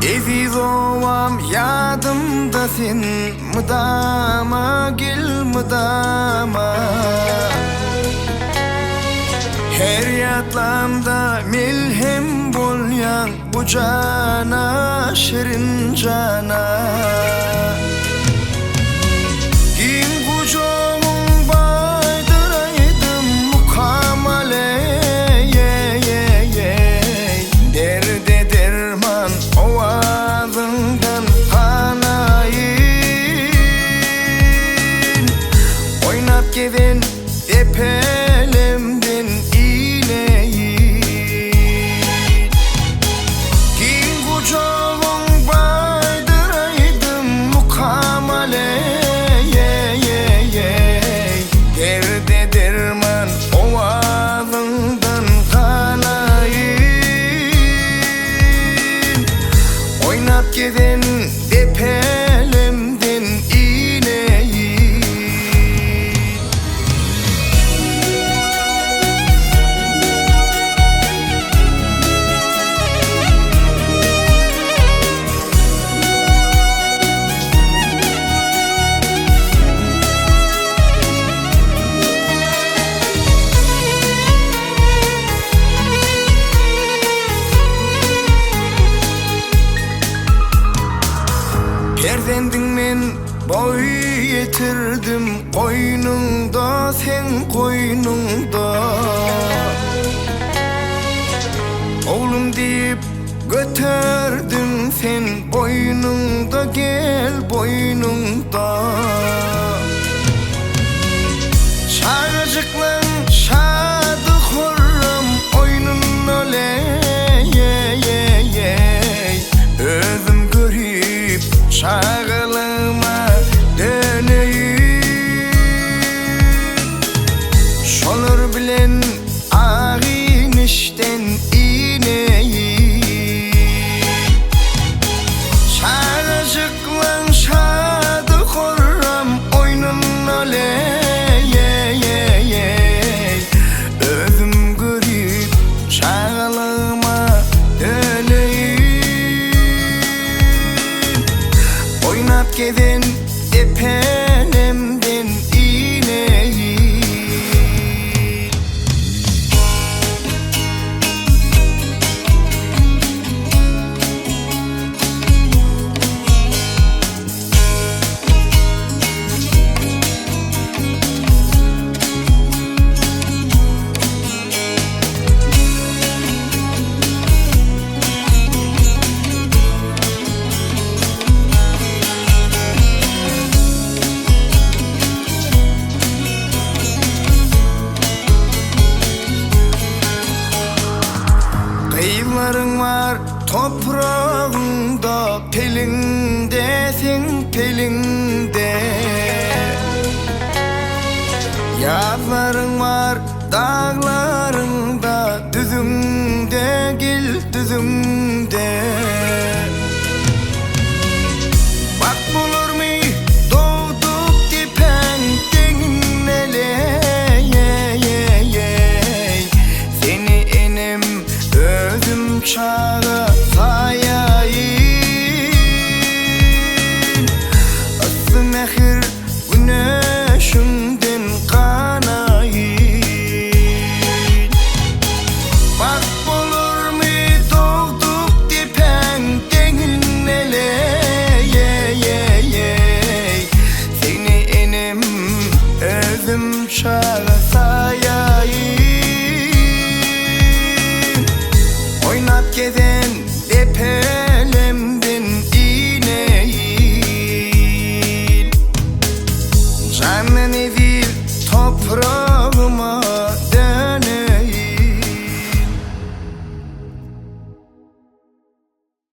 Eziz ovam yadımda sen, mıdama gel mıdama. Her yatlamda melhem bolyan bu cana, şirin cana. Gin kucağın baydıraydım mukamele, derde derman ovazından kanayın. Oynap gezen epelemden ineyin. Gin kucağın baydıraydım mukamele, derde derman ovazından kanayın. Oynap gezen epelemden ineyin. Perdendin men boy yetirdim koynunda, sen koynunda. Oğlum deyip götürdün sen boynunda, gel boynunda. Şarjıklan şadı horram oyunun ole, özüm görüp şağılıma döneyim. Şolur bilen ağin işten ineyim. Şarjıklan şadı horram oyunun ole, özüm görüp şağılıma döneyim. Oynap gezen epelemden ineyin. Kıyıların var toprağında, pelinde sen pelinde. Yazların var dağlarında, düzümde gel düzümde.